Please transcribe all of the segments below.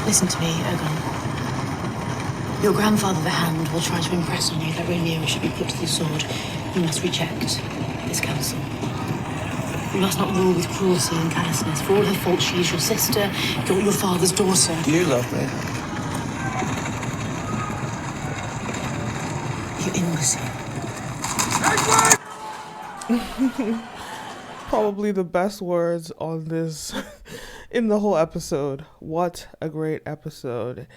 Listen to me, Aegon. Your grandfather, the Hand, will try to impress on you that Rhaenyra should be put to the sword. You must reject this counsel. You must not rule with cruelty and callousness. For all her faults, she is your sister, your father's daughter. Do you love me? You imbecile. Probably the best words on this in the whole episode. What a great episode.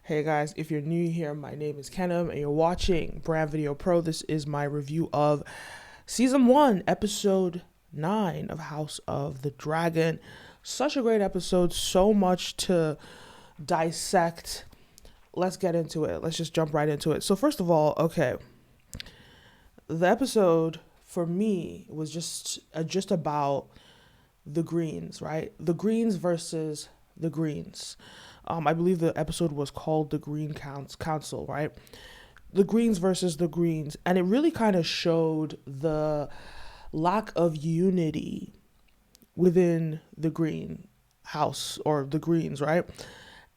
Hey guys, if you're new here, my name is Kenim and you're watching Brand Video Pro. This is my review of Season 1, Episode 9 of House of the Dragon. Such a great episode, so much to dissect. Let's get into it. Let's just jump right into it. So first of all, okay, the episode for me was just about the Greens, right? The Greens versus the Greens. I believe the episode was called The Green Council, right? The Greens versus the Greens. And it really kind of showed the lack of unity within the Green House or the Greens, right?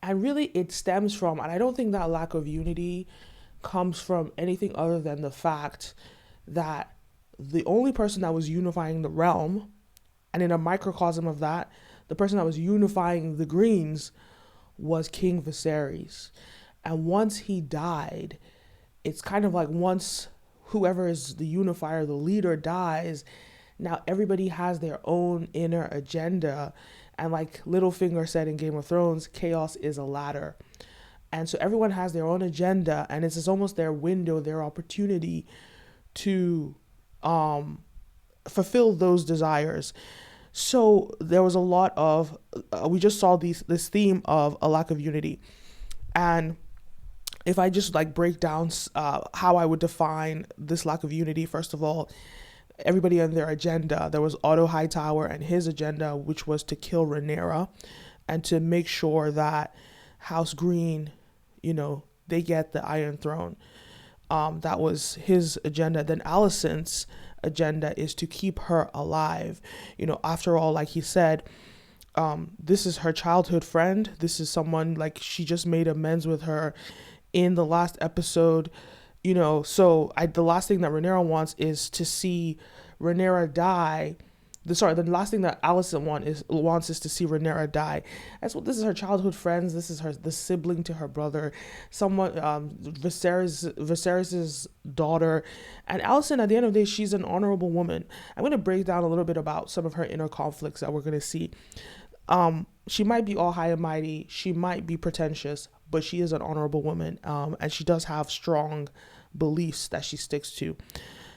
And really it stems from, and I don't think that lack of unity comes from anything other than the fact that the only person that was unifying the realm, and in a microcosm of that, the person that was unifying the Greens was King Viserys. And once he died, it's kind of like once whoever is the unifier, the leader, dies, now everybody has their own inner agenda. And like Littlefinger said in Game of Thrones, chaos is a ladder. And so everyone has their own agenda, and it's almost their window, their opportunity to fulfill those desires. So there was a lot of, we just saw this theme of a lack of unity. And if I just like break down how I would define this lack of unity, first of all, everybody on their agenda. There was Otto Hightower and his agenda, which was to kill Rhaenyra and to make sure that House Green, they get the Iron Throne. That was his agenda. Then Alicent's agenda is to keep her alive. After all, like he said, this is her childhood friend. This is someone, like, she just made amends with her in the last episode. So the last thing that Rhaenyra wants is to see Rhaenyra die. The last thing that Alicent wants is to see Rhaenyra die. This is her childhood friends. This is the sibling to her brother, someone, Viserys's daughter. And Alicent, at the end of the day, she's an honorable woman. I'm going to break down a little bit about some of her inner conflicts that we're going to see. She might be all high and mighty. She might be pretentious, but she is an honorable woman. And she does have strong beliefs that she sticks to.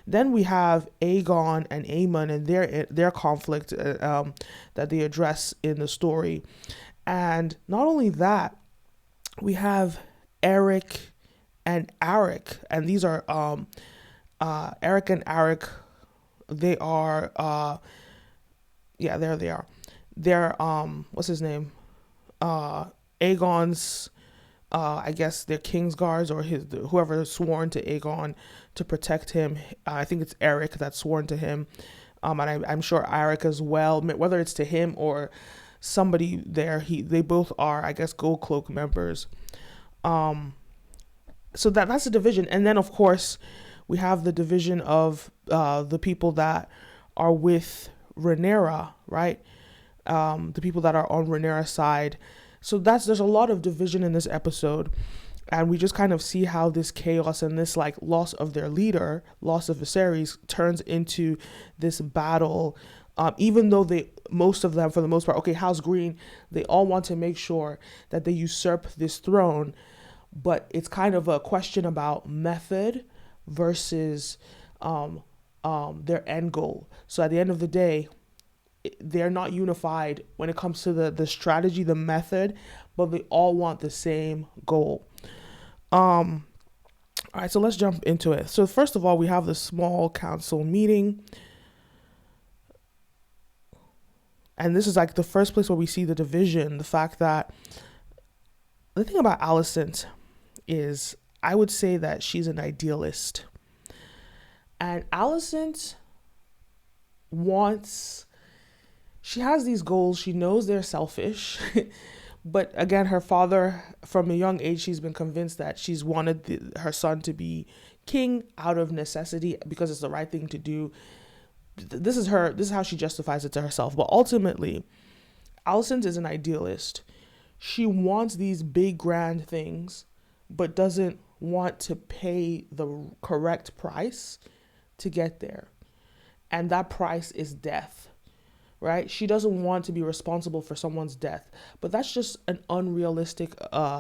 Then we have Aegon and Aemon and their conflict that they address in the story. And not only that, we have Erryk and Arryk. And these are Erryk and Arryk. They are, there they are. They're, what's his name? Aegon's, I guess they're King's Guards or whoever is sworn to Aegon to protect him. I think it's Erryk that's sworn to him. And I'm sure Arryk as well, whether it's to him or somebody there, they both are, I guess, Gold Cloak members. So that's the division. And then, of course, we have the division of the people that are with Rhaenyra, right? The people that are on Rhaenyra's side. So there's a lot of division in this episode, and we just kind of see how this chaos and this like loss of their leader, loss of Viserys, turns into this battle. Even though most of them, for the most part, House Green, they all want to make sure that they usurp this throne, but it's kind of a question about method versus their end goal. So at the end of the day, they're not unified when it comes to the strategy, the method, but they all want the same goal. All right, so let's jump into it. So first of all, we have the small council meeting. And this is like the first place where we see the division, the fact that the thing about Alicent is I would say that she's an idealist. And Alicent she has these goals. She knows they're selfish, But again, her father, from a young age, she's been convinced that she's wanted her son to be king out of necessity because it's the right thing to do. This is how she justifies it to herself. But ultimately, Alicent is an idealist. She wants these big grand things, but doesn't want to pay the correct price to get there. And that price is death, right? She doesn't want to be responsible for someone's death, but that's just an unrealistic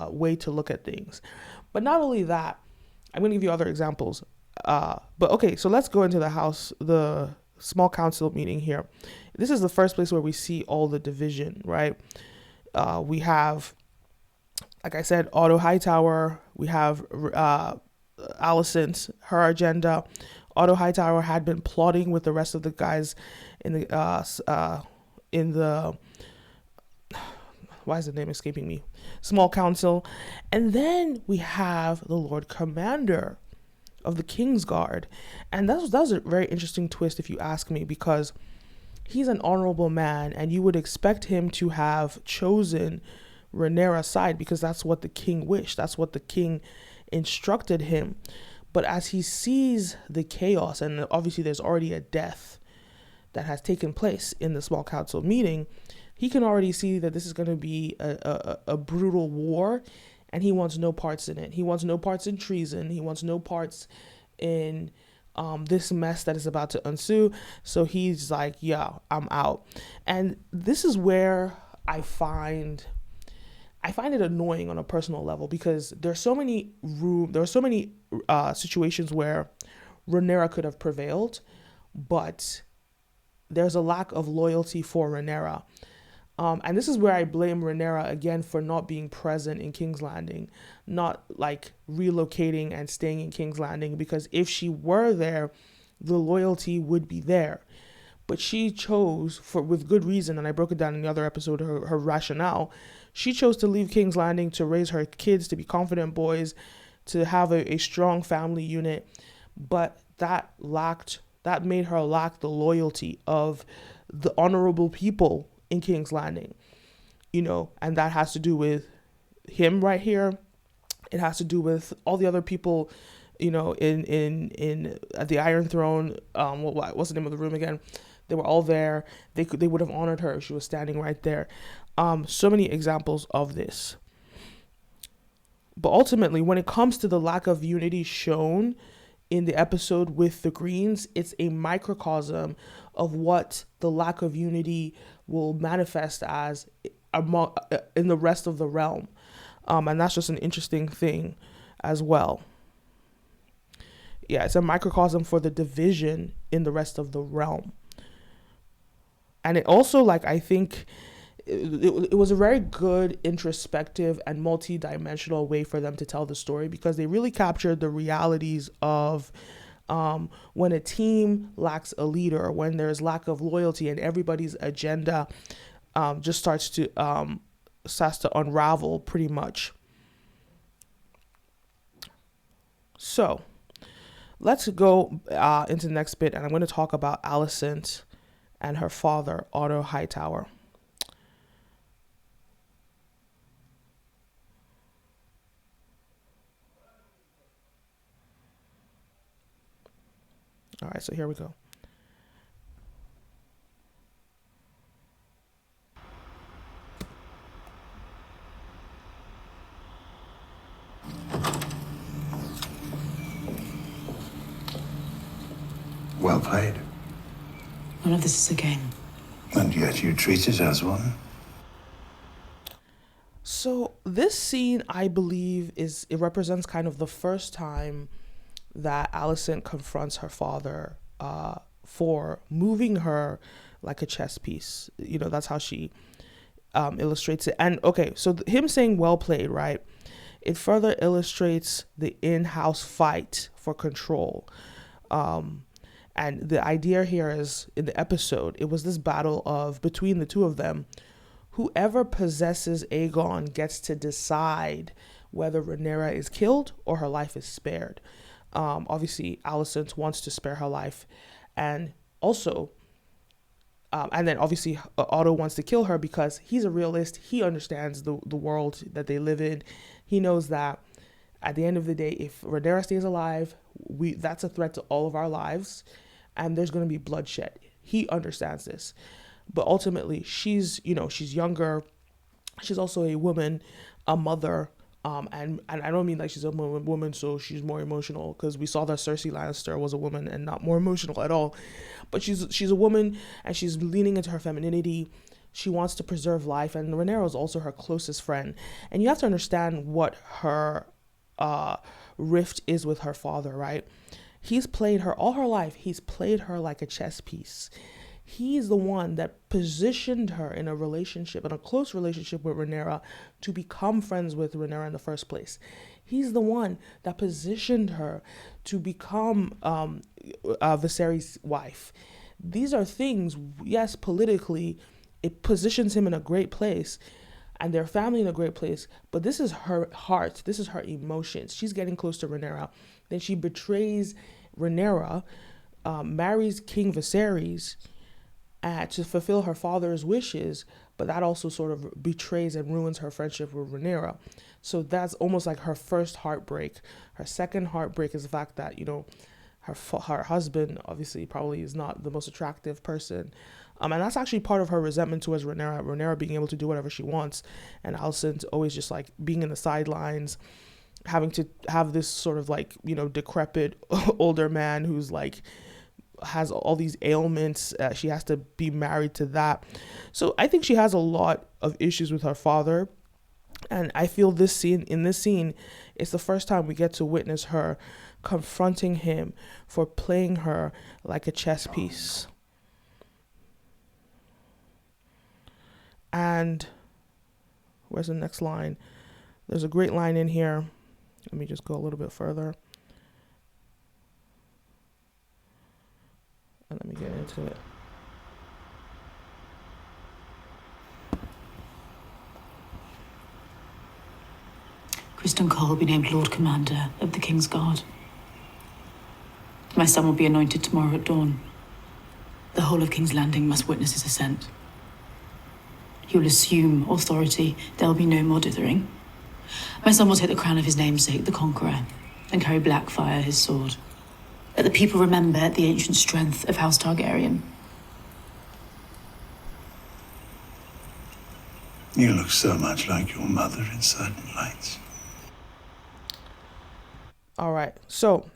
way to look at things. But not only that, I'm going to give you other examples. But okay, so let's go into the small council meeting here. This is the first place where we see all the division, right? We have, like I said, Otto Hightower. We have Alicent, her agenda. Otto Hightower had been plotting with the rest of the guys in the why is the name escaping me? Small council. And then we have the Lord Commander of the Kingsguard. And that was a very interesting twist, if you ask me, because he's an honorable man and you would expect him to have chosen Rhaenyra's side because that's what the king wished. That's what the king instructed him. But as he sees the chaos, and obviously there's already a death that has taken place in the small council meeting, he can already see that this is going to be a brutal war, and he wants no parts in it. He wants no parts in treason. He wants no parts in this mess that is about to ensue. So he's like, yeah, I'm out. And this is where I find it annoying on a personal level, because there are so many situations where Rhaenyra could have prevailed, but there's a lack of loyalty for Rhaenyra. And this is where I blame Rhaenyra again for not being present in King's Landing, not like relocating and staying in King's Landing, because if she were there, the loyalty would be there. But she chose, with good reason, and I broke it down in the other episode, her rationale. She chose to leave King's Landing to raise her kids to be confident boys, to have a strong family unit. But that made her lack the loyalty of the honorable people in King's Landing, and that has to do with him right here. It has to do with all the other people, in at the Iron Throne. What's the name of the room again? They were all there. They would have honored her if she was standing right there. So many examples of this. But ultimately, when it comes to the lack of unity shown in the episode with the Greens, it's a microcosm of what the lack of unity will manifest as in the rest of the realm. And that's just an interesting thing as well. Yeah, it's a microcosm for the division in the rest of the realm. And it also, I think it was a very good introspective and multi-dimensional way for them to tell the story, because they really captured the realities of when a team lacks a leader, when there's lack of loyalty and everybody's agenda just starts to unravel pretty much. So let's go into the next bit, and I'm going to talk about Alicent and her father, Otto Hightower. All right, so here we go. Well played. None of this is a game. And yet you treat it as one. So this scene, I believe, it represents kind of the first time that Alicent confronts her father for moving her like a chess piece. That's how she illustrates it. And okay, so him saying well played, right? It further illustrates the in-house fight for control. And the idea here is, in the episode, it was this battle between the two of them. Whoever possesses Aegon gets to decide whether Rhaenyra is killed or her life is spared. Obviously, Alicent wants to spare her life. And also, And then obviously Otto wants to kill her because he's a realist. He understands the world that they live in. He knows that at the end of the day, if Rhaenyra stays alive, that's a threat to all of our lives, and there's going to be bloodshed. He understands this. But ultimately, she's younger. She's also a woman, a mother. And I don't mean like she's a woman, so she's more emotional, because we saw that Cersei Lannister was a woman and not more emotional at all. But she's a woman, and she's leaning into her femininity. She wants to preserve life, and Rhaenyra is also her closest friend. And you have to understand what her rift is with her father, right? He's played her all her life. He's played her like a chess piece. He's the one that positioned her in a relationship, in a close relationship with Rhaenyra, to become friends with Rhaenyra in the first place. He's the one that positioned her to become Viserys' wife. These are things, yes, politically, it positions him in a great place and their family in a great place, but this is her heart, this is her emotions. She's getting close to Rhaenyra. Then she betrays Rhaenyra, marries King Viserys, to fulfill her father's wishes, but that also sort of betrays and ruins her friendship with Rhaenyra. So that's almost like her first heartbreak. Her second heartbreak is the fact that, her husband obviously probably is not the most attractive person. And that's actually part of her resentment towards Rhaenyra being able to do whatever she wants, and Alicent always just like being in the sidelines, having to have this sort of like, decrepit older man who's like, has all these ailments. She has to be married to that. So I think she has a lot of issues with her father. And I feel in this scene, it's the first time we get to witness her confronting him for playing her like a chess piece. And where's the next line? There's a great line in here. Let me just go a little bit further. And let me get into it. Criston Cole will be named Lord Commander of the King's Guard. My son will be anointed tomorrow at dawn. The whole of King's Landing must witness his ascent. He will assume authority. There will be no more dithering. My son will take the crown of his namesake, the Conqueror, and carry Blackfire, his sword. Let the people remember the ancient strength of House Targaryen. You look so much like your mother in certain lights. All right. So,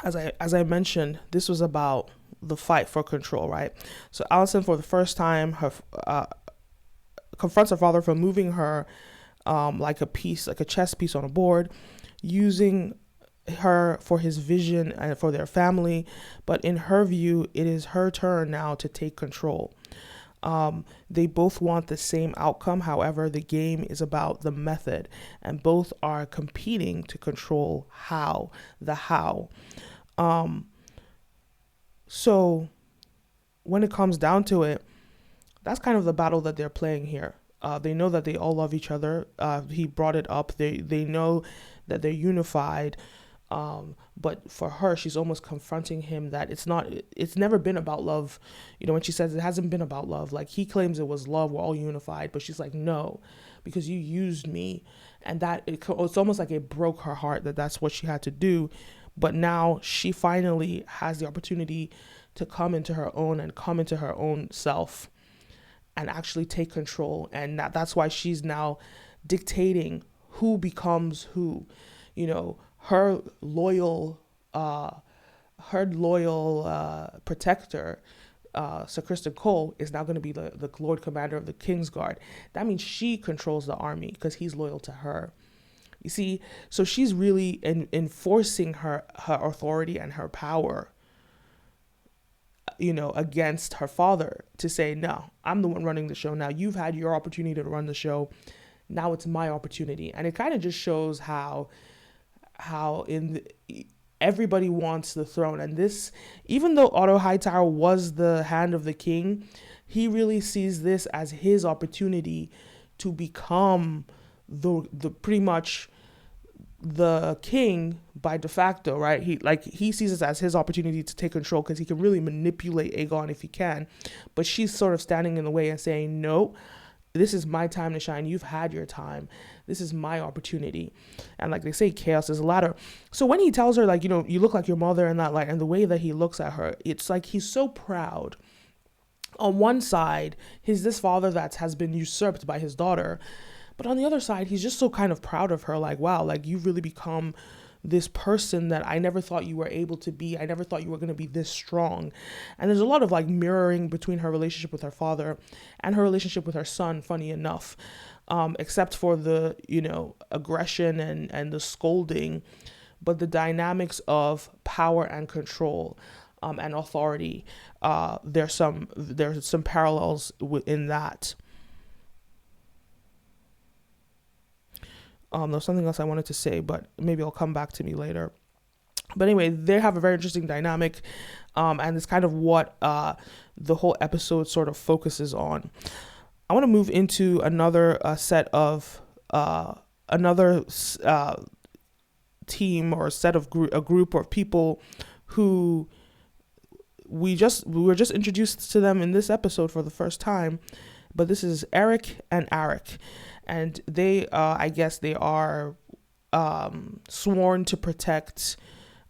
as I mentioned, this was about the fight for control, right? So Alicent, for the first time, confronts her father for moving her like a chess piece on a board, using her for his vision and for their family. But in her view, it is her turn now to take control. They both want the same outcome. However, the game is about the method, and both are competing to control the how. So when it comes down to it, that's kind of the battle that they're playing here. They know that they all love each other. He brought it up. They know that they're unified. But for her, she's almost confronting him that it's never been about love. When she says it hasn't been about love, like he claims it was love, we're all unified, but she's like, no, because you used me. And that it's almost like it broke her heart that's what she had to do. But now she finally has the opportunity to come into her own and come into her own self and actually take control. And that's why she's now dictating who becomes who. Her loyal protector, Sir Criston Cole, is now going to be the Lord Commander of the King's Guard. That means she controls the army because he's loyal to her. You see, so she's really enforcing her authority and her power, against her father, to say, no, I'm the one running the show now. You've had your opportunity to run the show. Now it's my opportunity. And it kind of just shows how everybody wants the throne. And this, even though Otto Hightower was the hand of the king, he really sees this as his opportunity to become the pretty much the king by de facto, right? He sees this as his opportunity to take control because he can really manipulate Aegon if he can. But she's sort of standing in the way and saying, no, this is my time to shine. You've had your time. This is my opportunity. And like they say, chaos is a ladder. So when he tells her, like, you know, you look like your mother and that, like, and the way that he looks at her, it's like he's so proud. On one side, he's this father that has been usurped by his daughter. But on the other side, he's just so kind of proud of her. Like, wow, like you've really become this person that I never thought you were able to be. I never thought you were going to be this strong. And there's a lot of like mirroring between her relationship with her father and her relationship with her son, funny enough, except for the, you know, aggression and the scolding, but the dynamics of power and control and authority. There's some parallels in that. There's something else I wanted to say, but maybe it'll come back to me later. But anyway, they have a very interesting dynamic, and it's kind of what the whole episode sort of focuses on. I want to move into another set of team or set of a group of people who we were just introduced to them in this episode for the first time. But this is Erryk and Arryk. And they, I guess they are sworn to protect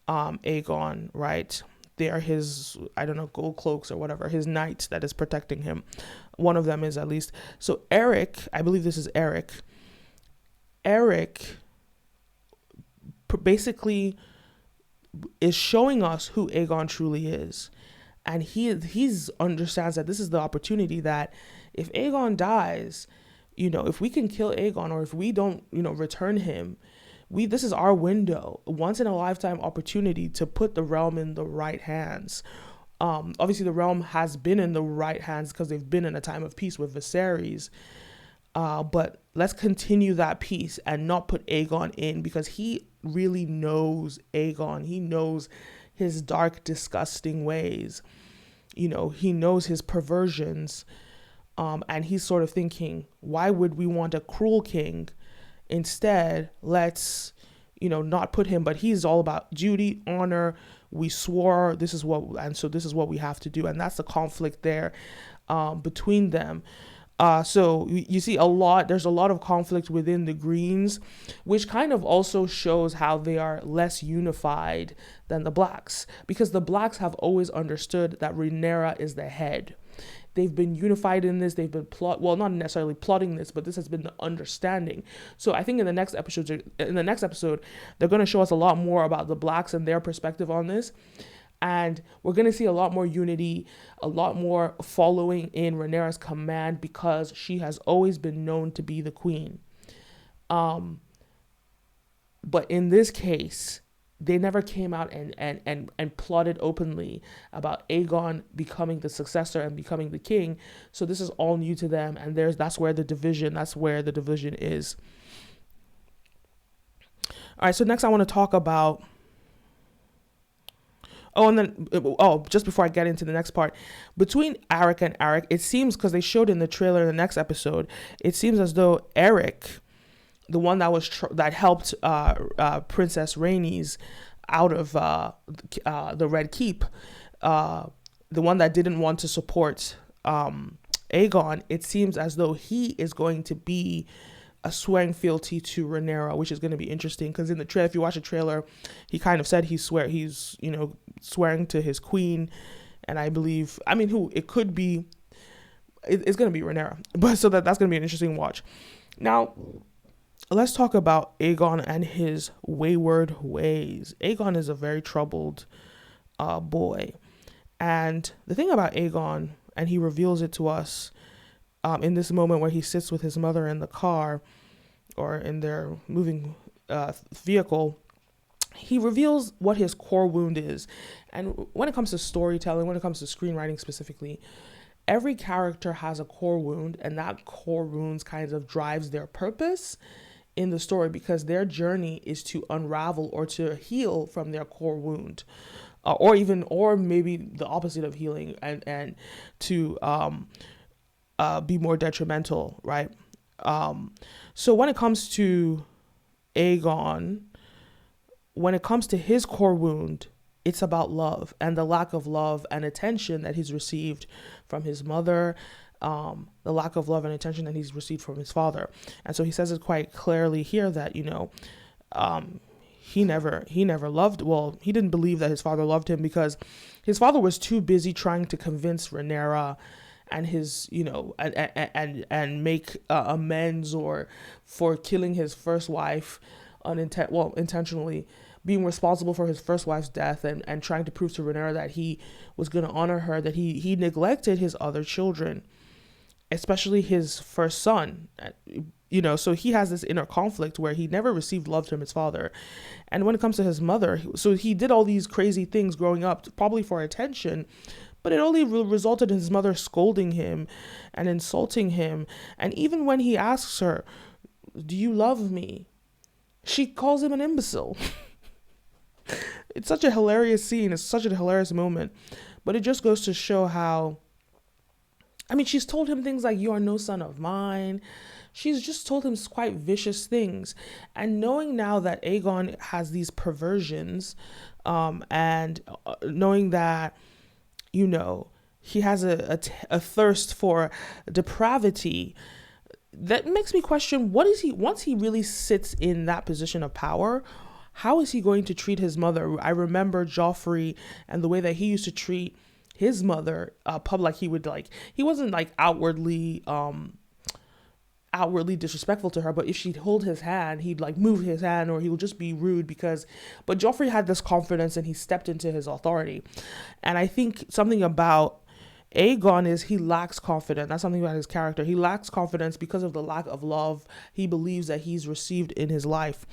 Aegon, right? They are his, I don't know, gold cloaks or whatever, his knight that is protecting him. One of them is at least. So Erryk, I believe this is Erryk. Erryk basically is showing us who Aegon truly is. And he's understands that this is the opportunity that if Aegon dies, you know, if we can kill Aegon or if we don't, you know, return him, this is our window, once in a lifetime opportunity to put the realm in the right hands. Obviously the realm has been in the right hands because they've been in a time of peace with Viserys. But let's continue that peace and not put Aegon in, because he really knows Aegon. He knows his dark, disgusting ways. You know, he knows his perversions. And he's sort of thinking, why would we want a cruel king? Instead, let's, you know, not put him, but he's all about duty, honor. We swore this is what we have to do. And that's the conflict there between them. So you see there's a lot of conflict within the Greens, which kind of also shows how they are less unified than the Blacks, because the Blacks have always understood that Rhaenyra is the head. They've been unified in this. They've been not necessarily plotting this, but this has been the understanding. So I think in the next episode, they're going to show us a lot more about the Blacks and their perspective on this. And we're going to see a lot more unity, a lot more following in Rhaenyra's command, because she has always been known to be the queen. But in this case, they never came out and plotted openly about Aegon becoming the successor and becoming the king. So this is all new to them, and that's where the division is. All right, so next I want to talk about just before I get into the next part, between Arryk and Arryk, it seems, because they showed in the trailer in the next episode, it seems as though Erryk, the one that helped Princess Rhaenys out of the Red Keep, the one that didn't want to support Aegon, it seems as though he is going to be swearing fealty to Rhaenyra, which is going to be interesting, because in the trailer, if you watch the trailer, he kind of said he's you know, swearing to his queen, and it could be, it's going to be Rhaenyra, but so that's going to be an interesting watch. Now, let's talk about Aegon and his wayward ways. Aegon is a very troubled boy, and the thing about Aegon, and he reveals it to us in this moment where he sits with his mother in the car or in their moving vehicle, he reveals what his core wound is. And when it comes to storytelling, when it comes to screenwriting specifically, every character has a core wound, and that core wound kind of drives their purpose in the story, because their journey is to unravel or to heal from their core wound, or maybe the opposite of healing, and to be more detrimental, right? So when it comes to Aegon, when it comes to his core wound, it's about love and the lack of love and attention that he's received from his mother, the lack of love and attention that he's received from his father. And so he says it quite clearly here that, he never loved, well, he didn't believe that his father loved him because his father was too busy trying to convince Rhaenyra and his, and make amends or for killing his first wife intentionally, being responsible for his first wife's death and trying to prove to Rhaenyra that he was going to honor her, that he neglected his other children, especially his first son. So he has this inner conflict where he never received love from his father. And when it comes to his mother, so he did all these crazy things growing up, probably for attention, but it only resulted in his mother scolding him and insulting him. And even when he asks her, "Do you love me?" she calls him an imbecile. It's such a hilarious scene. It's such a hilarious moment. But it just goes to show how, she's told him things like, "You are no son of mine." She's just told him quite vicious things. And knowing now that Aegon has these perversions, and knowing that, he has a thirst for depravity, that makes me question, what is he, once he really sits in that position of power, how is he going to treat his mother? I remember Joffrey and the way that he used to treat his mother, he wasn't outwardly disrespectful to her, but if she'd hold his hand, he'd move his hand, or he would just be rude but Joffrey had this confidence and he stepped into his authority. And I think something about Aegon is he lacks confidence. That's something about his character. He lacks confidence because of the lack of love he believes that he's received in his life.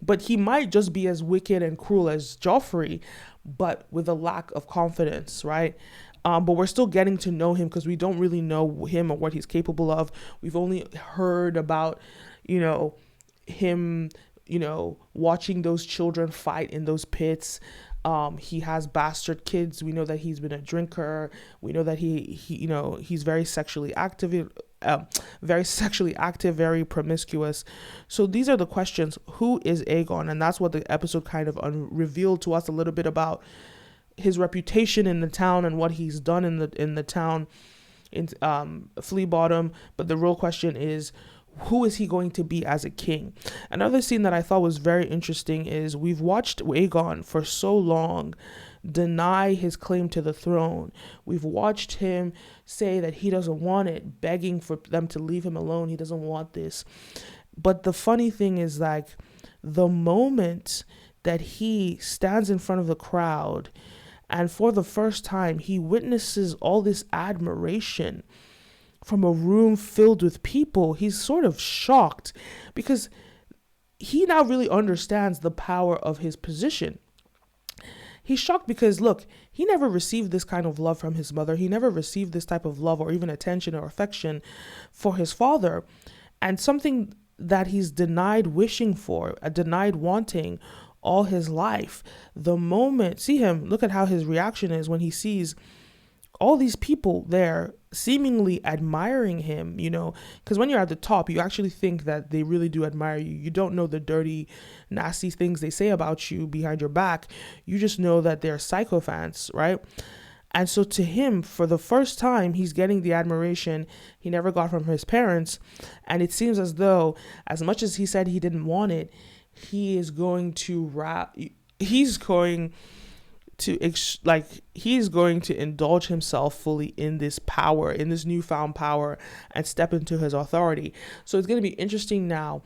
But he might just be as wicked and cruel as Joffrey, but with a lack of confidence, right? But we're still getting to know him because we don't really know him or what he's capable of. We've only heard about, him, watching those children fight in those pits. He has bastard kids. We know that he's been a drinker. We know that he's very sexually active, very promiscuous. So these are the questions. Who is Aegon? And that's what the episode kind of revealed to us a little bit about his reputation in the town and what he's done in the town in Flea Bottom. But the real question is, who is he going to be as a king? Another scene that I thought was very interesting is we've watched Aegon for so long deny his claim to the throne. We've watched him say that he doesn't want it, begging for them to leave him alone. He doesn't want this. But the funny thing is, the moment that he stands in front of the crowd and for the first time he witnesses all this admiration from a room filled with people, he's sort of shocked because he now really understands the power of his position. He's shocked because, look, he never received this kind of love from his mother. He never received this type of love or even attention or affection for his father. And something that he's denied wishing for, denied wanting all his life. The moment, see him, look at how his reaction is when he sees all these people there seemingly admiring him, because when you're at the top, you actually think that they really do admire you. You don't know the dirty, nasty things they say about you behind your back. You just know that they're sycophants, right? And so to him, for the first time, he's getting the admiration he never got from his parents. And it seems as though, as much as he said he didn't want it, he's going to indulge himself fully in this power, in this newfound power, and step into his authority. So it's going to be interesting now,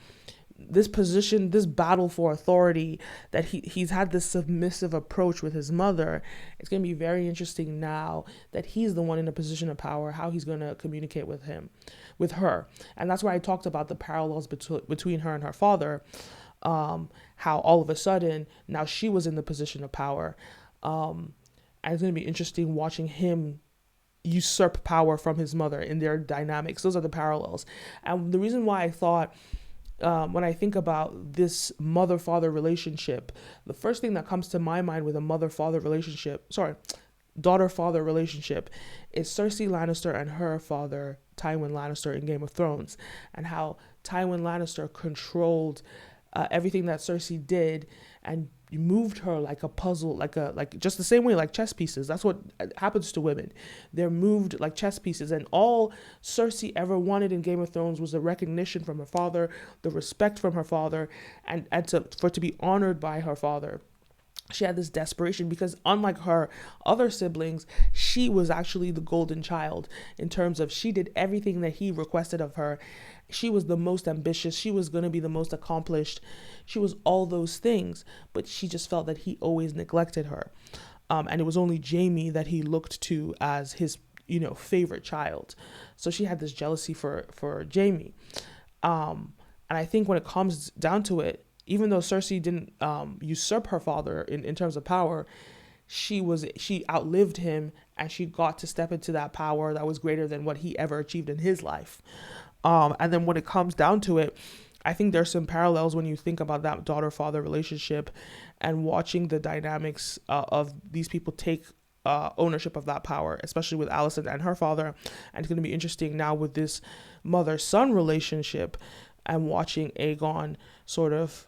this position, this battle for authority, that he's had this submissive approach with his mother. It's going to be very interesting now that he's the one in a position of power, how he's going to communicate with her. And that's why I talked about the parallels between her and her father, how all of a sudden now she was in the position of power. And it's going to be interesting watching him usurp power from his mother in their dynamics. Those are the parallels. And the reason why I thought, when I think about this mother-father relationship, the first thing that comes to my mind with a daughter-father relationship is Cersei Lannister and her father, Tywin Lannister, in Game of Thrones, and how Tywin Lannister controlled everything that Cersei did and moved her like a puzzle, like just the same way like chess pieces. That's what happens to women. They're moved like chess pieces. And all Cersei ever wanted in Game of Thrones was the recognition from her father, the respect from her father, and to be honored by her father. She had this desperation because, unlike her other siblings, she was actually the golden child in terms of she did everything that he requested of her. She was the most ambitious. She was going to be the most accomplished. She was all those things, but she just felt that he always neglected her. And it was only Jaime that he looked to as his, favorite child. So she had this jealousy for Jaime. And I think when it comes down to it, even though Cersei didn't usurp her father in terms of power, she outlived him, and she got to step into that power that was greater than what he ever achieved in his life. And then when it comes down to it, I think there's some parallels when you think about that daughter-father relationship and watching the dynamics of these people take ownership of that power, especially with Alicent and her father. And it's going to be interesting now with this mother-son relationship and watching Aegon sort of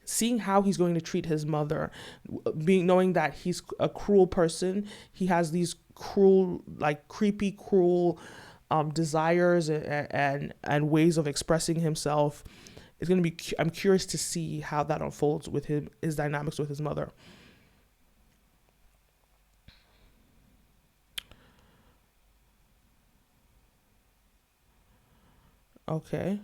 seeing how he's going to treat his mother, knowing that he's a cruel person. He has these cruel, like creepy, cruel desires and ways of expressing himself. It's going to be, I'm curious to see how that unfolds with his dynamics with his mother. Okay.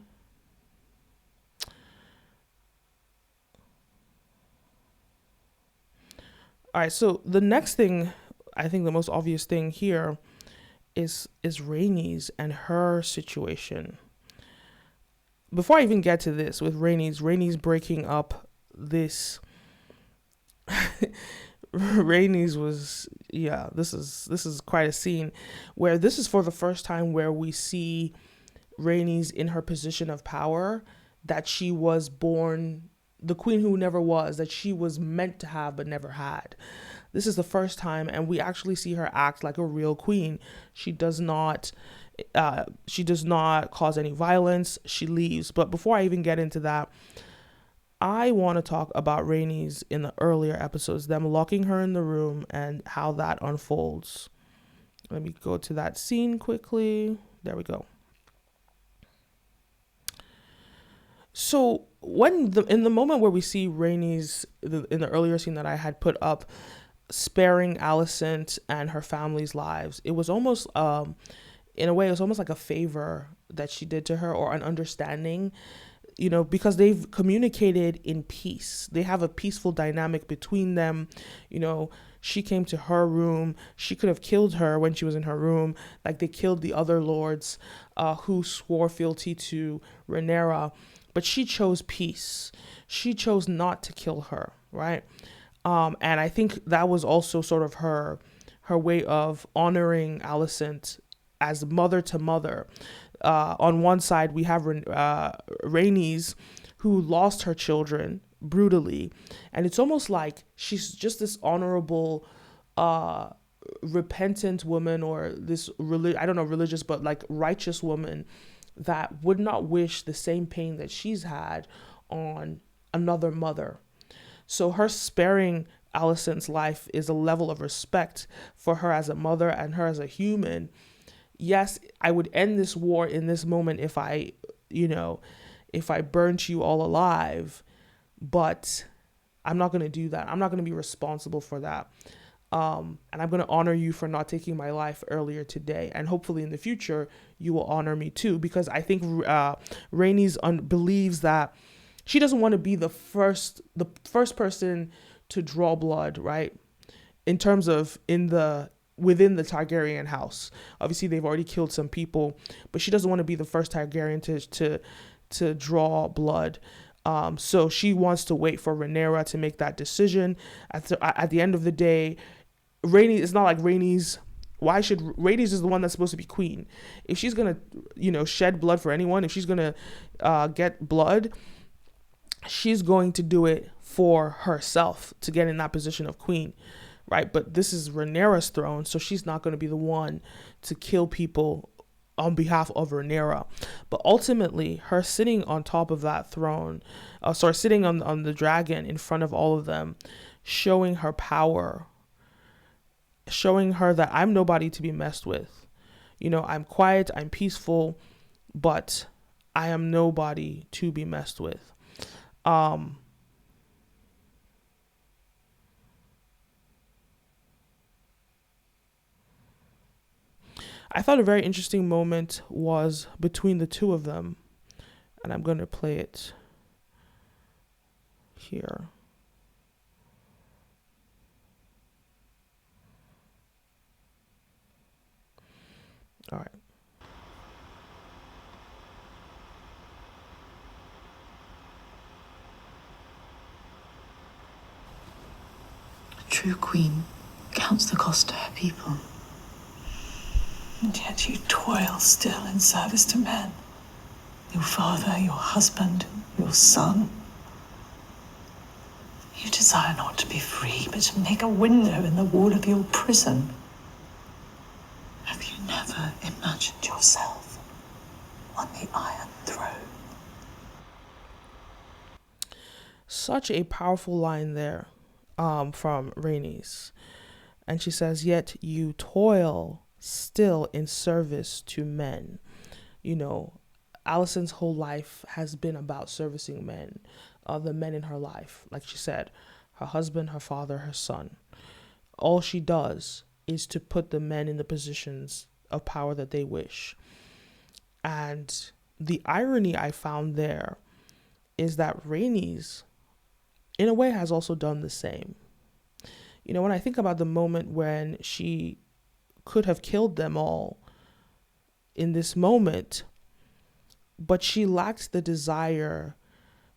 All right, so the next thing, I think the most obvious thing here is Rhaenys and her situation. Before I even get to this with Rhaenys breaking up this Rhaenys was, this is quite a scene where this is for the first time where we see Rhaenys in her position of power, that she was born the queen who never was, that she was meant to have but never had. This is the first time, and we actually see her act like a real queen. She does not cause any violence. She leaves. But before I even get into that, I want to talk about Rhaenys in the earlier episodes, them locking her in the room and how that unfolds. Let me go to that scene quickly. There we go. So in the moment where we see Rhaenys in the earlier scene that I had put up, sparing Alicent and her family's lives, it was almost in a way it was almost like a favor that she did to her, or an understanding, because they've communicated in peace. They have a peaceful dynamic between them. She came to her room. She could have killed her when she was in her room, like they killed the other lords who swore fealty to Rhaenyra. But she chose peace. She chose not to kill her, right? And I think that was also sort of her way of honoring Alicent as mother to mother. On one side, we have Rhaenys, who lost her children brutally. And it's almost like she's just this honorable, repentant woman, or this, religious, but like righteous woman that would not wish the same pain that she's had on another mother. So her sparing Alicent's life is a level of respect for her as a mother and her as a human. Yes, I would end this war in this moment if I burnt you all alive, but I'm not going to do that. I'm not going to be responsible for that. And I'm going to honor you for not taking my life earlier today. And hopefully in the future, you will honor me too. Because I think Rhaenys believes that she doesn't want to be the first person to draw blood, right? In terms of within the Targaryen house. Obviously, they've already killed some people, but she doesn't want to be the first Targaryen to draw blood. So she wants to wait for Rhaenyra to make that decision. At the end of the day, Rhaenys, it's not like Rhaenys. Rhaenys is the one that's supposed to be queen. If she's gonna, shed blood for anyone, if she's gonna get blood, she's going to do it for herself to get in that position of queen, right? But this is Rhaenyra's throne, so she's not going to be the one to kill people on behalf of Rhaenyra. But ultimately, her sitting on top of that throne, sitting on the dragon in front of all of them, showing her power, showing her that I'm nobody to be messed with. You know, I'm quiet, I'm peaceful, but I am nobody to be messed with. I thought a very interesting moment was between the two of them, and I'm going to play it here. All right. A true queen counts the cost to her people. And yet you toil still in service to men. Your father, your husband, your son. You desire not to be free, but to make a window in the wall of your prison. Have you never imagined yourself on the Iron Throne? Such a powerful line there from Rhaenys. And she says, yet you toil still in service to men. You know, Alicent's whole life has been about servicing men, the men in her life. Like she said, her husband, her father, her son. All she does is to put the men in the positions of power that they wish. And the irony I found there is that Rhaenys, in a way, has also done the same. You know, when I think about the moment when she could have killed them all in this moment, but she lacked the desire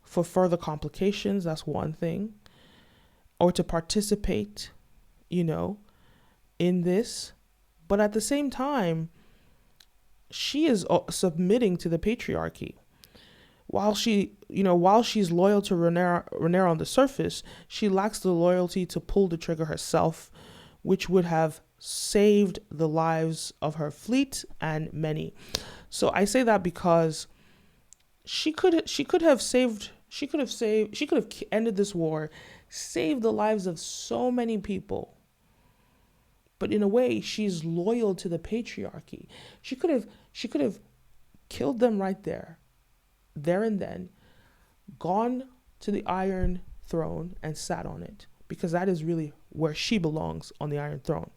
for further complications, that's one thing, or to participate, you know, in this. But at the same time, she is submitting to the patriarchy. While she's loyal to Rhaenyra on the surface, she lacks the loyalty to pull the trigger herself, which would have saved the lives of her fleet and many. So I say that because she could have ended this war, saved the lives of so many people. But in a way, she's loyal to the patriarchy. She could have killed them right there and then, gone to the Iron Throne and sat on it, because that is really where she belongs, on the Iron Throne.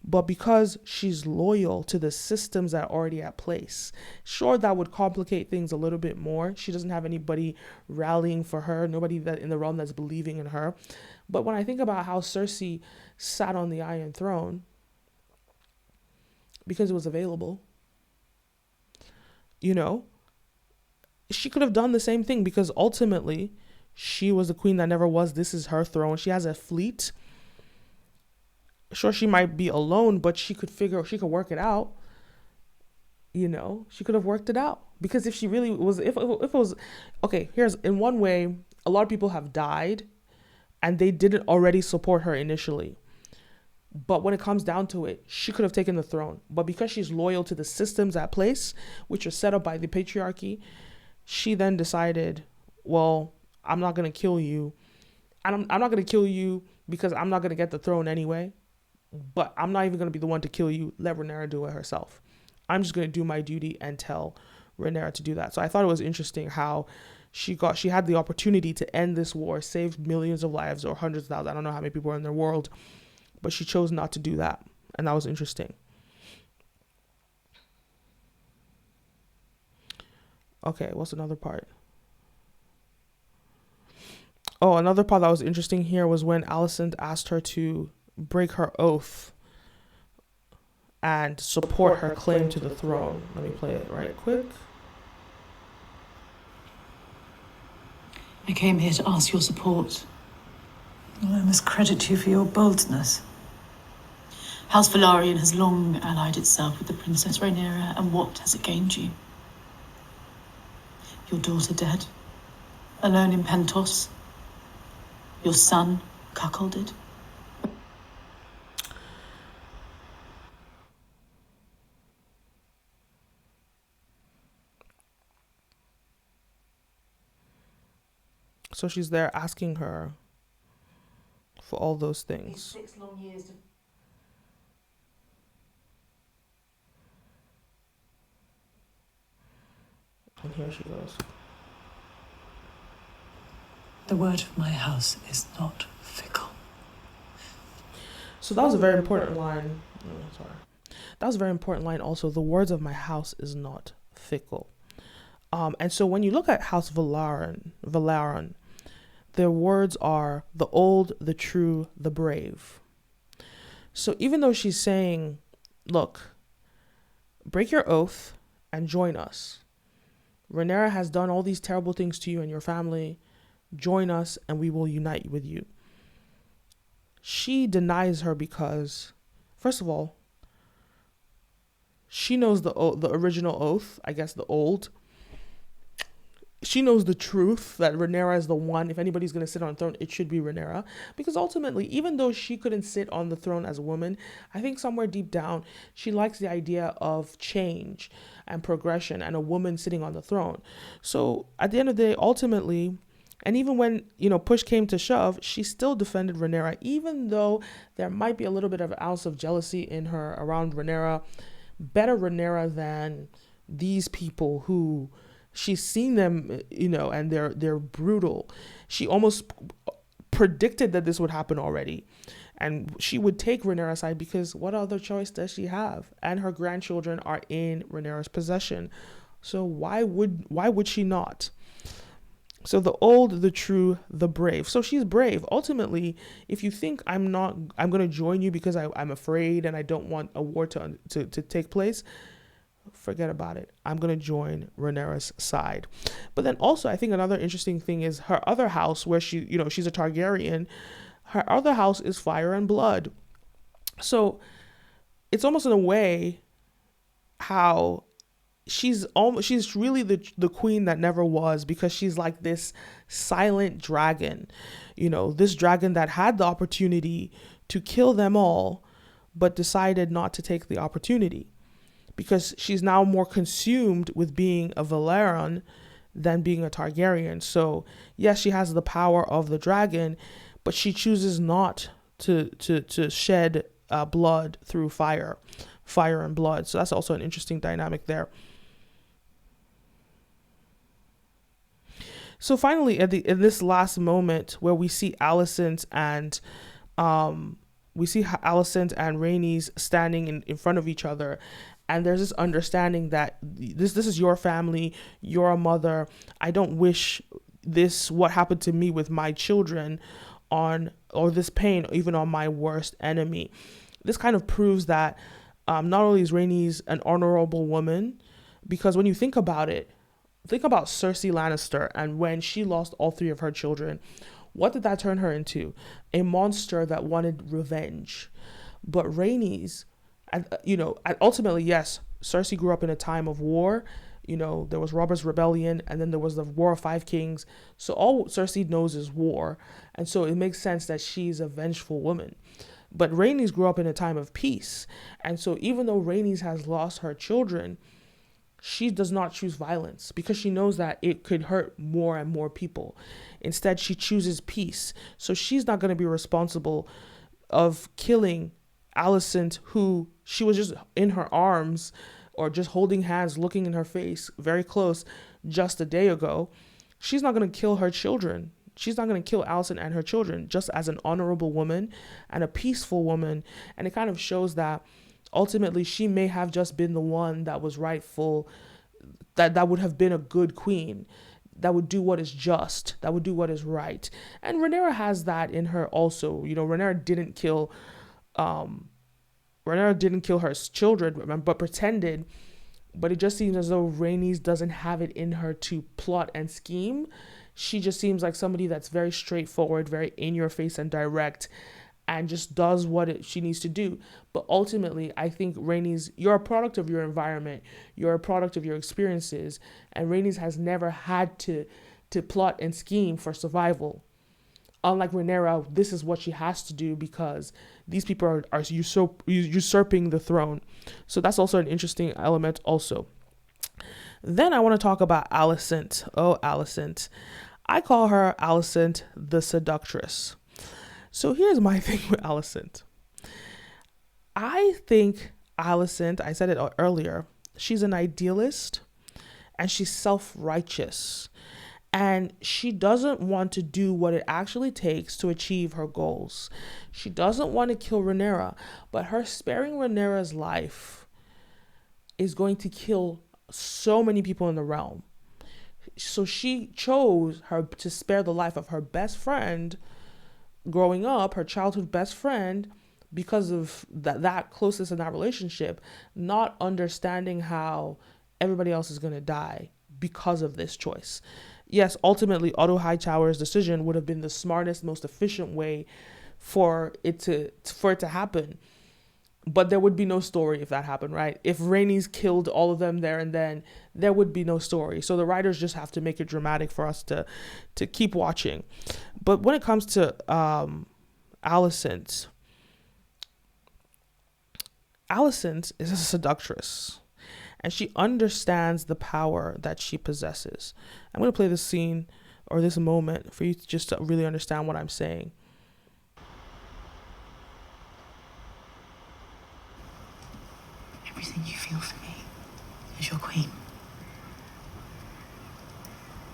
But because she's loyal to the systems that are already at place, sure, that would complicate things a little bit more. She doesn't have anybody rallying for her, nobody that in the realm that's believing in her. But when I think about how Cersei sat on the Iron Throne, because it was available, you know, she could have done the same thing, because ultimately she was the queen that never was. This is her throne. She has a fleet. Sure, she might be alone, but she could work it out. You know, she could have worked it out, because if she really was, if it was, okay, here's, in one way, a lot of people have died and they didn't already support her initially. But when it comes down to it, she could have taken the throne. But because she's loyal to the systems at place, which are set up by the patriarchy, she then decided, well, I'm not going to kill you. And I'm not going to kill you because I'm not going to get the throne anyway. But I'm not even going to be the one to kill you. Let Rhaenyra do it herself. I'm just going to do my duty and tell Rhaenyra to do that. So I thought it was interesting how she had the opportunity to end this war, save millions of lives or hundreds of thousands. I don't know how many people are in the world, but she chose not to do that. And that was interesting. Okay, what's another part? Oh, another part that was interesting here was when Alicent asked her to break her oath and support her claim to the throne. Let me play it right quick. I came here to ask your support. Well, I must credit you for your boldness. House Velaryon has long allied itself with the Princess Rhaenyra, and what has it gained you? Your daughter dead, alone in Pentos. Your son cuckolded. So she's there asking her for all those These things. 6 long years to... And here she goes. The word of my house is not fickle. So that was a very important line. Sorry. That was a very important line also. The words of my house is not fickle. And so when you look at House Velaryon, their words are the old, the true, the brave. So even though she's saying, look, break your oath and join us. Rhaenyra has done all these terrible things to you and your family. Join us and we will unite with you. She denies her because, first of all, she knows the original oath, I guess the old. She knows the truth that Rhaenyra is the one. If anybody's going to sit on the throne, it should be Rhaenyra. Because ultimately, even though she couldn't sit on the throne as a woman, I think somewhere deep down, she likes the idea of change and progression and a woman sitting on the throne. So at the end of the day, ultimately, and even when, push came to shove, she still defended Rhaenyra, even though there might be a little bit of an ounce of jealousy in her around Rhaenyra. Better Rhaenyra than these people who she's seen them, and they're brutal. She almost predicted that this would happen already. And she would take Rhaenyra's side because what other choice does she have? And her grandchildren are in Rhaenyra's possession. So why would she not? So the old, the true, the brave. So she's brave. Ultimately, if you think I'm going to join you because I'm afraid and I don't want a war to take place, forget about it. I'm going to join Rhaenyra's side. But then also, I think another interesting thing is her other house where she's a Targaryen. Her other house is fire and blood. So it's almost in a way how she's really the queen that never was, because she's like this silent dragon, this dragon that had the opportunity to kill them all, but decided not to take the opportunity because she's now more consumed with being a Velaryon than being a Targaryen. So yes, she has the power of the dragon, but she chooses not to shed blood through fire and blood. So that's also an interesting dynamic there. So finally, in this last moment where we see Alicent and Rhaenys standing in front of each other, and there's this understanding that this is your family, you're a mother. I don't wish what happened to me with my children or this pain even on my worst enemy. This kind of proves that not only is Rhaenys an honorable woman, because when you think about it, think about Cersei Lannister, and when she lost all 3 of her children, what did that turn her into? A monster that wanted revenge. But Rhaenys, ultimately, yes, Cersei grew up in a time of war. There was Robert's Rebellion, and then there was the War of 5 Kings. So all Cersei knows is war. And so it makes sense that she's a vengeful woman. But Rhaenys grew up in a time of peace. And so even though Rhaenys has lost her children, she does not choose violence because she knows that it could hurt more and more people. Instead, she chooses peace. So she's not going to be responsible of killing Alicent, who she was just in her arms or just holding hands, looking in her face very close just a day ago. She's not going to kill her children. She's not going to kill Alicent and her children, just as an honorable woman and a peaceful woman. And it kind of shows that ultimately she may have just been the one that was rightful, that would have been a good queen, that would do what is just, that would do what is right. And Rhaenyra has that in her also. Rhaenyra didn't kill her children, but pretended. But it just seems as though Rhaenys doesn't have it in her to plot and scheme. She just seems like somebody that's very straightforward, very in your face and direct, and just does what she needs to do. But ultimately, I think Rhaenys, you're a product of your environment. You're a product of your experiences. And Rhaenys has never had to plot and scheme for survival. Unlike Rhaenyra, this is what she has to do because these people are usurping the throne. So that's also an interesting element also. Then I want to talk about Alicent. Oh, Alicent. I call her Alicent the Seductress. So here's my thing with Alicent. I think Alicent, I said it earlier, she's an idealist and she's self-righteous. And she doesn't want to do what it actually takes to achieve her goals. She doesn't want to kill Rhaenyra, but her sparing Rhaenyra's life is going to kill so many people in the realm. So she chose to spare the life of her best friend growing up, her childhood best friend, because of that closeness in that relationship, not understanding how everybody else is going to die because of this choice. Yes, ultimately, Otto Hightower's decision would have been the smartest, most efficient way for it to happen. But there would be no story if that happened, right? If Rhaenys killed all of them there and then, there would be no story. So the writers just have to make it dramatic for us to keep watching. But when it comes to Alicent is a seductress. And she understands the power that she possesses. I'm going to play this scene or this moment for you just to really understand what I'm saying. Everything you feel for me as your queen.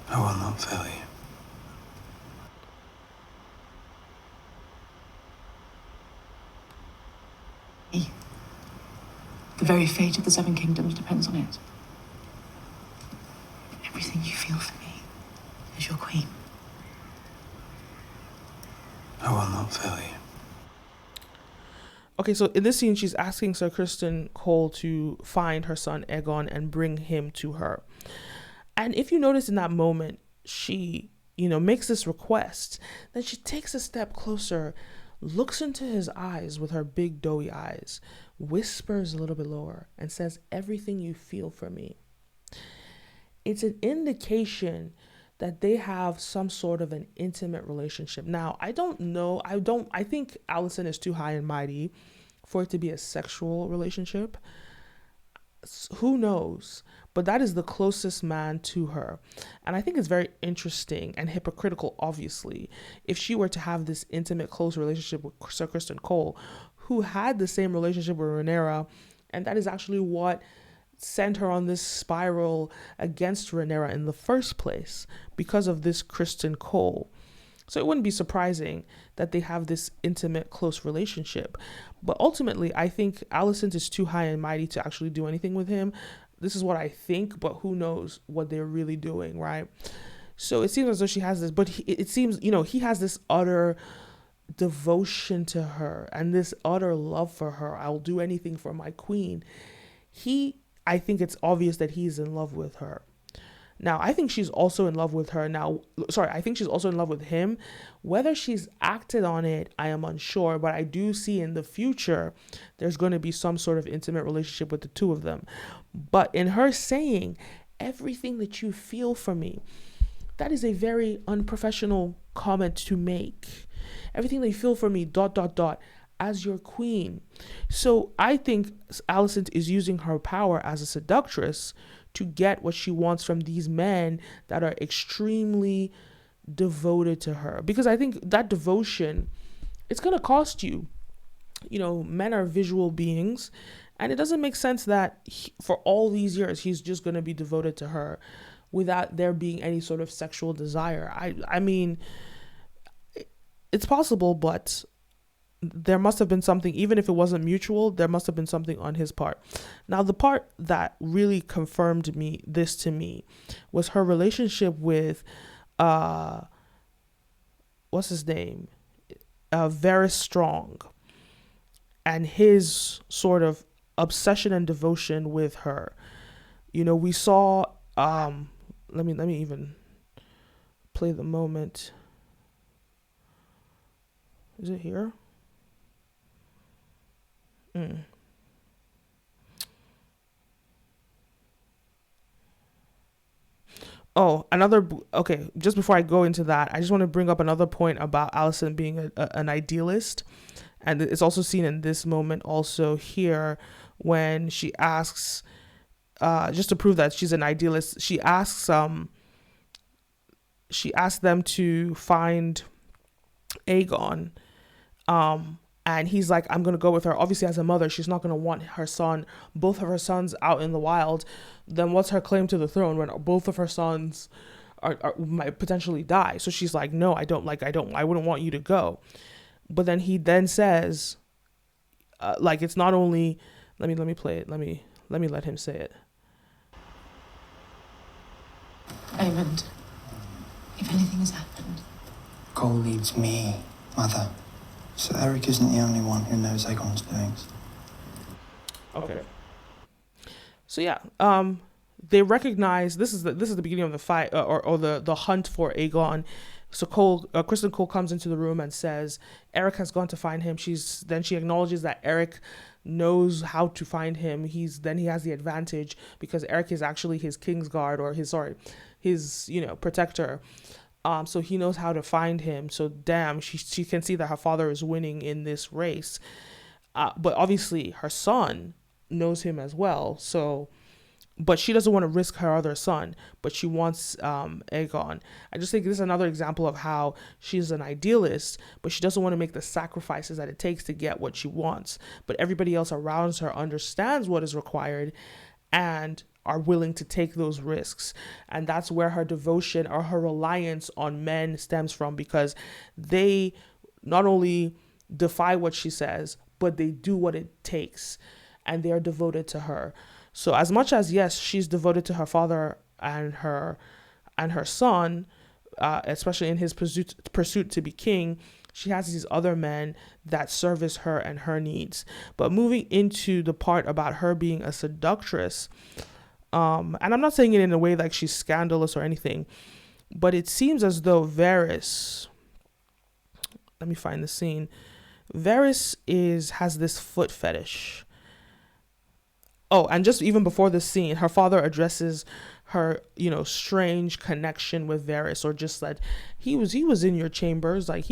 I will not fail you. The very fate of the Seven Kingdoms depends on it. Everything you feel for me as your queen. I will not fail you. Okay, so in this scene, she's asking Sir Criston Cole to find her son Aegon and bring him to her. And if you notice in that moment, she, makes this request. Then she takes a step closer, looks into his eyes with her big doughy eyes, whispers a little bit lower and says, everything you feel for me. It's an indication that they have some sort of an intimate relationship. Now, I think Alicent is too high and mighty for it to be a sexual relationship. Who knows? But that is the closest man to her. And I think it's very interesting and hypocritical, obviously, if she were to have this intimate, close relationship with Sir Criston Cole, who had the same relationship with Rhaenyra, and that is actually what sent her on this spiral against Rhaenyra in the first place, because of this Criston Cole. So it wouldn't be surprising that they have this intimate, close relationship. But ultimately, I think Alicent is too high and mighty to actually do anything with him. This is what I think, but who knows what they're really doing, right? So it seems as though she has this, but it seems, he has this utter devotion to her and this utter love for her. I'll do anything for my queen. I think it's obvious that he's in love with her. Now, I think she's also in love with her now. Sorry, I think she's also in love with him. Whether she's acted on it, I am unsure, but I do see in the future there's going to be some sort of intimate relationship with the two of them. But in her saying, everything that you feel for me, that is a very unprofessional comment to make. Everything that you feel for me, ... as your queen. So I think Alicent is using her power as a seductress to get what she wants from these men that are extremely devoted to her. Because I think that devotion, it's going to cost you. Men are visual beings, and it doesn't make sense that for all these years, he's just going to be devoted to her without there being any sort of sexual desire. I mean, it's possible, but there must have been something, even if it wasn't mutual, there must have been something on his part. Now, the part that really confirmed this to me was her relationship with, what's his name? Varys Strong, and his sort of obsession and devotion with her. We saw, let me even play the moment. Is it here? Okay, just before I go into that, I just want to bring up another point about Alicent being an idealist. And it's also seen in this moment also here when she asks, just to prove that she's an idealist, she asks she asked them to find Aegon. And he's like, I'm going to go with her. Obviously, as a mother, she's not going to want her son, both of her sons out in the wild. Then what's her claim to the throne when both of her sons might potentially die? So she's like, no, I wouldn't want you to go. But then he then says, like, it's not only, let me play it. Let me let him say it. Aemond, if anything has happened. Cole leads me, Mother. So Erryk isn't the only one who knows Aegon's doings. Okay. So yeah, they recognize this is the beginning of the fight or the hunt for Aegon. So Kristen Cole comes into the room and says Erryk has gone to find him. She acknowledges that Erryk knows how to find him. He has the advantage because Erryk is actually his Kingsguard or his protector. So he knows how to find him. So damn, she can see that her father is winning in this race. But obviously her son knows him as well. So, but she doesn't want to risk her other son, but she wants Aegon. I just think this is another example of how she's an idealist, but she doesn't want to make the sacrifices that it takes to get what she wants. But everybody else around her understands what is required and are willing to take those risks. And that's where her devotion or her reliance on men stems from, because they not only defy what she says, but they do what it takes, and they are devoted to her. So as much as, yes, she's devoted to her father and her son, especially in his pursuit to be king, she has these other men that service her and her needs. But moving into the part about her being a seductress, and I'm not saying it in a way like she's scandalous or anything, but it seems as though Varys, let me find the scene. Varys has this foot fetish. Oh, and just even before the scene, her father addresses her, strange connection with Varys, or just that he was in your chambers, like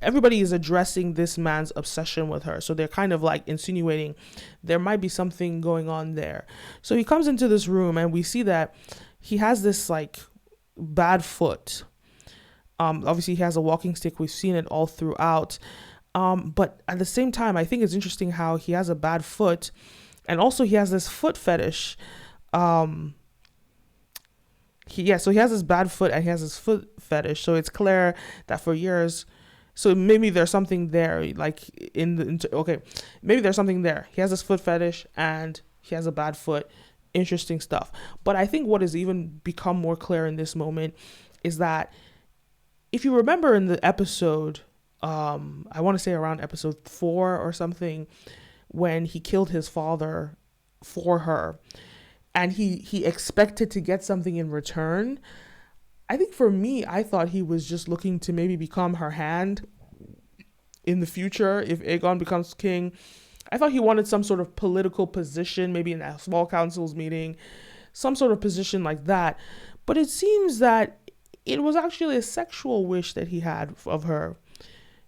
everybody is addressing this man's obsession with her. So they're kind of like insinuating there might be something going on there. So he comes into this room and we see that he has this like bad foot. Obviously he has a walking stick. We've seen it all throughout. But at the same time, I think it's interesting how he has a bad foot, and also he has this foot fetish. So he has this bad foot and he has this foot fetish. So it's clear that for years, so maybe there's something there, like maybe there's something there. He has this foot fetish and he has a bad foot. Interesting stuff. But I think what has even become more clear in this moment is that if you remember in the episode, I want to say around episode 4 or something, when he killed his father for her, and he expected to get something in return. I think for me, I thought he was just looking to maybe become her hand in the future if Aegon becomes king. I thought he wanted some sort of political position, maybe in a small council's meeting, some sort of position like that. But it seems that it was actually a sexual wish that he had of her.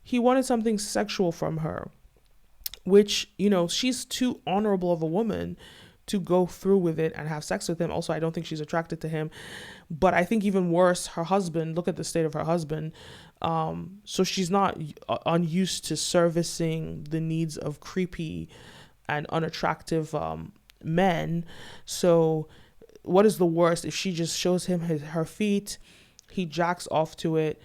He wanted something sexual from her, which, she's too honorable of a woman to go through with it and have sex with him. Also, I don't think she's attracted to him. But I think even worse, her husband, look at the state of her husband. So she's not unused to servicing the needs of creepy and unattractive men. So what is the worst? If she just shows him her feet, he jacks off to it.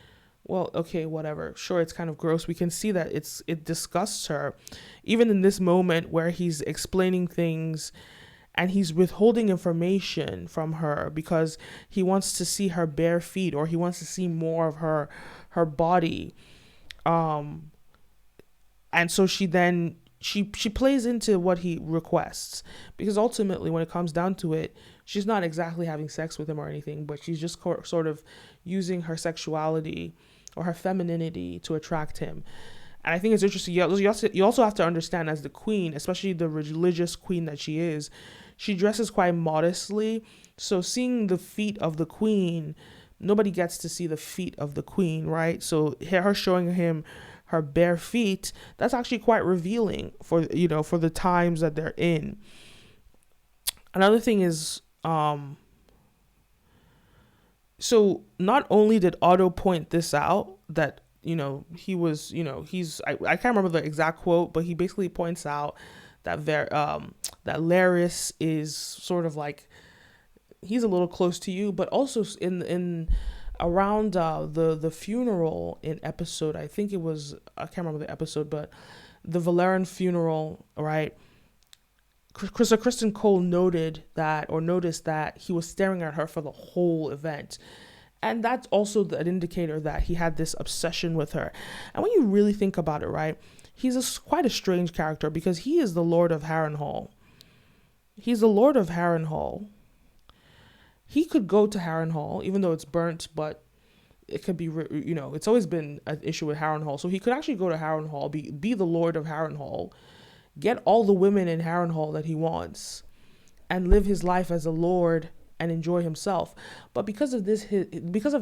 Well, okay, whatever. Sure, it's kind of gross. We can see that it disgusts her. Even in this moment where he's explaining things and he's withholding information from her because he wants to see her bare feet, or he wants to see more of her body. And so she plays into what he requests, because ultimately when it comes down to it, she's not exactly having sex with him or anything, but she's just sort of using her sexuality or her femininity to attract him. And I think it's interesting. You also have to understand, as the queen, especially the religious queen that she is, she dresses quite modestly. So seeing the feet of the queen, nobody gets to see the feet of the queen, right? So her showing him her bare feet, that's actually quite revealing for the times that they're in. Another thing is, So not only did Otto point this out, that, he was, I can't remember the exact quote, but he basically points out that that Larys is sort of like, he's a little close to you, but also in around the funeral in episode, I think it was, I can't remember the episode, but the Valerian funeral, right? Kristen Cole noticed that he was staring at her for the whole event. And that's also an indicator that he had this obsession with her. And when you really think about it, right, he's quite a strange character, because he is the Lord of Harrenhal. He's the Lord of Harrenhal. He could go to Harrenhal, even though it's burnt, but it could be, it's always been an issue with Harrenhal. So he could actually go to Harrenhal, be the Lord of Harrenhal, get all the women in Harrenhal that he wants, and live his life as a lord and enjoy himself. But because of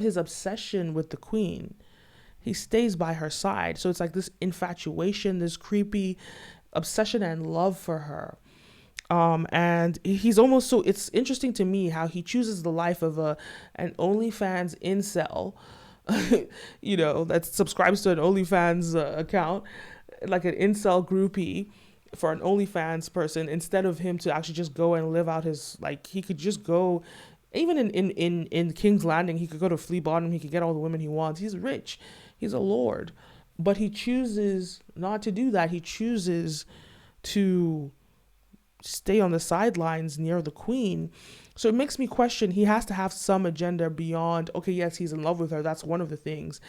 his obsession with the queen, he stays by her side. So it's like this infatuation, this creepy obsession and love for her. And he's almost, so it's interesting to me how he chooses the life of an OnlyFans incel, that subscribes to an OnlyFans account, like an incel groupie for an OnlyFans person, instead of him to actually just go and live out his, like, he could just go, even in King's Landing, he could go to Flea Bottom, he could get all the women he wants. He's rich, he's a lord, but he chooses not to do that. He chooses to stay on the sidelines near the queen. So it makes me question, he has to have some agenda beyond, okay, yes, he's in love with her, that's one of the things,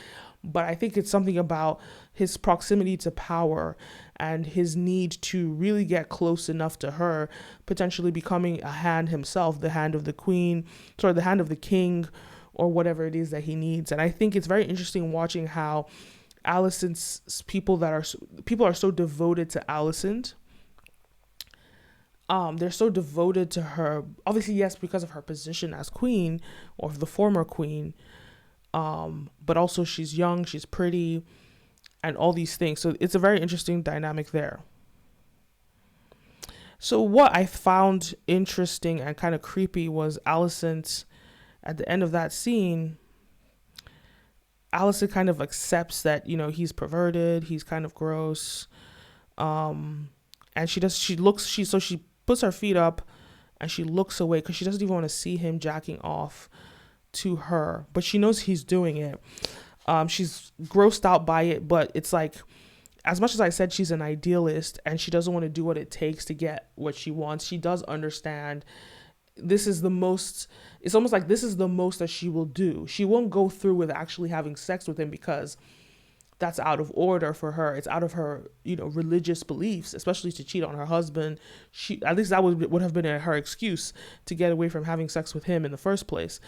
but I think it's something about his proximity to power and his need to really get close enough to her, potentially becoming a hand himself, the hand of the queen, the hand of the king, or whatever it is that he needs. And I think it's very interesting watching how Alicent's people are so devoted to Alicent. They're so devoted to her, obviously, yes, because of her position as queen, or the former queen, but also she's young, she's pretty, and all these things. So it's a very interesting dynamic there. So what I found interesting and kind of creepy was Alicent, at the end of that scene, Alicent kind of accepts that, he's perverted, he's kind of gross, and she puts her feet up and she looks away because she doesn't even want to see him jacking off to her, but she knows he's doing it. She's grossed out by it, but it's like, as much as I said she's an idealist and she doesn't want to do what it takes to get what she wants, she does understand this is the most, it's almost like this is the most that she will do. She won't go through with actually having sex with him because that's out of order for her. It's out of her, religious beliefs, especially to cheat on her husband. At least that would have been her excuse to get away from having sex with him in the first place.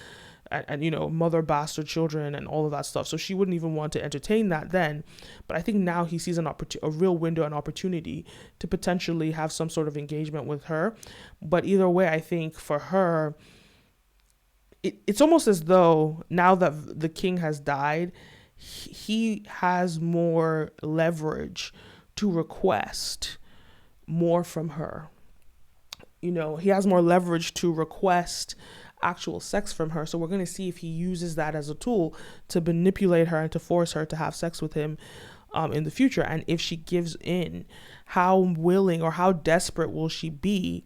And mother bastard children and all of that stuff. So she wouldn't even want to entertain that then. But I think now he sees a real window, an opportunity to potentially have some sort of engagement with her. But either way, I think for her, it's almost as though now that the king has died, he has more leverage to request more from her. He has more leverage to request actual sex from her. So we're going to see if he uses that as a tool to manipulate her and to force her to have sex with him in the future. And if she gives in, how willing or how desperate will she be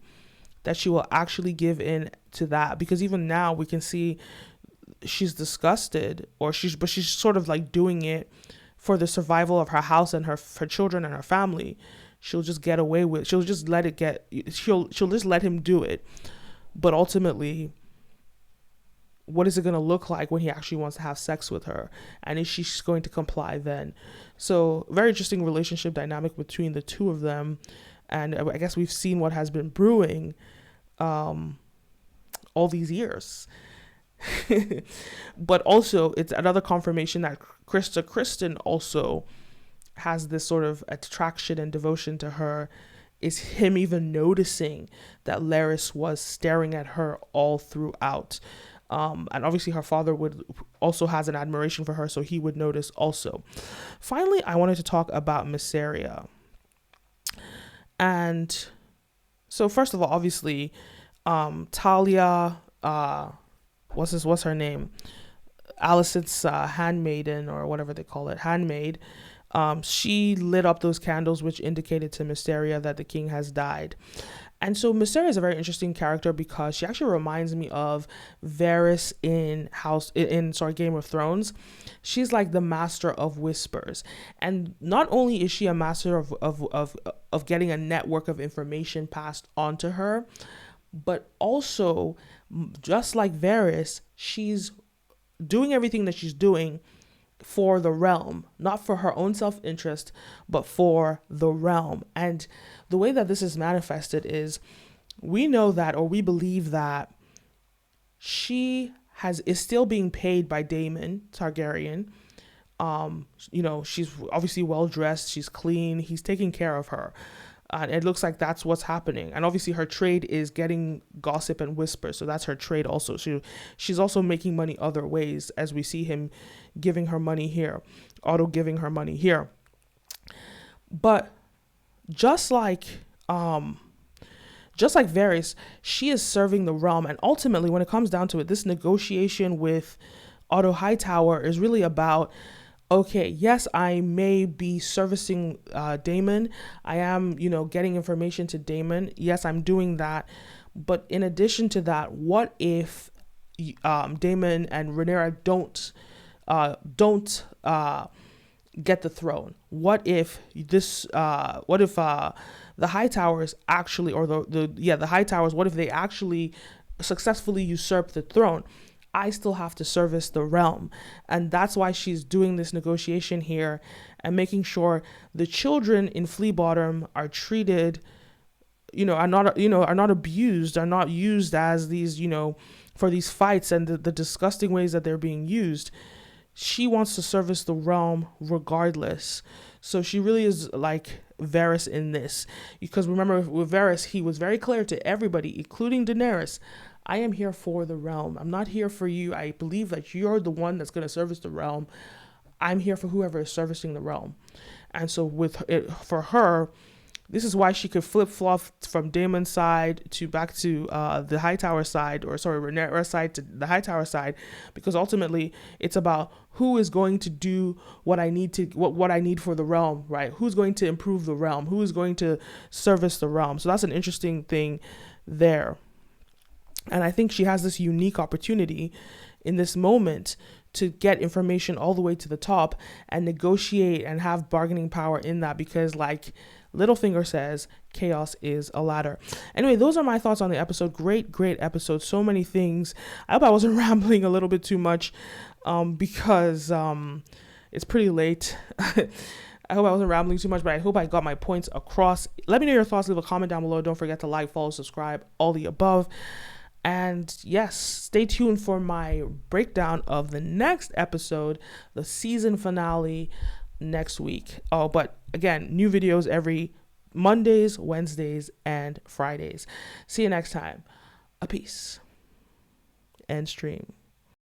that she will actually give in to that? Because even now we can see she's disgusted, but she's sort of like doing it for the survival of her house and her children and her family. She'll just get away with, she'll just let him do it. But ultimately, what is it going to look like when he actually wants to have sex with her? And is she going to comply then? So very interesting relationship dynamic between the two of them. And I guess we've seen what has been brewing all these years. But also it's another confirmation that Kristen also has this sort of attraction and devotion to her, is him even noticing that Larys was staring at her all throughout. And obviously her father also has an admiration for her, so he would notice also. Finally, I wanted to talk about Mysaria. And so first of all, obviously, Talia, what's her name? Alicent's handmaiden, or whatever they call it, handmaid, she lit up those candles, which indicated to Mysaria that the king has died. And so Mysaria is a very interesting character because she actually reminds me of Varys in Game of Thrones. She's like the master of whispers. And not only is she a master of getting a network of information passed on to her, but also, just like Varys, she's doing everything that she's doing for the realm, not for her own self-interest, but for the realm. And the way that this is manifested is, we know that, or we believe that, she is still being paid by Daemon Targaryen. She's obviously well dressed, she's clean, he's taking care of her. And it looks like that's what's happening. And obviously her trade is getting gossip and whispers. So that's her trade also. She's also making money other ways, as we see him giving her money here, Otto giving her money here. But just like Varys, she is serving the realm. And ultimately, when it comes down to it, this negotiation with Otto Hightower is really about, okay, yes, I may be servicing Daemon. I am, getting information to Daemon. Yes, I'm doing that. But in addition to that, what if Daemon and Rhaenyra don't get the throne? What if the Hightowers actually, or the Hightowers, what if they actually successfully usurp the throne? I still have to service the realm. And that's why she's doing this negotiation here and making sure the children in Flea Bottom are treated, are not abused, are not used as these, for these fights and the disgusting ways that they're being used. She wants to service the realm regardless. So she really is like Varys in this, because remember, with Varys, he was very clear to everybody, including Daenerys, I am here for the realm. I'm not here for you. I believe that you're the one that's going to service the realm. I'm here for whoever is servicing the realm. And so for her, this is why she could flip-flop from Daemon's side to back to the Hightower side, Rhaenyra's side to the Hightower side, because ultimately it's about who is going to do what I need for the realm, right? Who's going to improve the realm? Who is going to service the realm? So that's an interesting thing there. And I think she has this unique opportunity in this moment to get information all the way to the top and negotiate and have bargaining power in that, because like Littlefinger says, chaos is a ladder. Anyway, those are my thoughts on the episode. Great episode. So many things. I hope I wasn't rambling a little bit too much because it's pretty late. I hope I wasn't rambling too much, but I hope I got my points across. Let me know your thoughts. Leave a comment down below. Don't forget to like, follow, subscribe, all the above. And yes, stay tuned for my breakdown of the next episode, the season finale next week. Oh, but again, new videos every Mondays, Wednesdays, and Fridays. See you next time. A peace. End stream.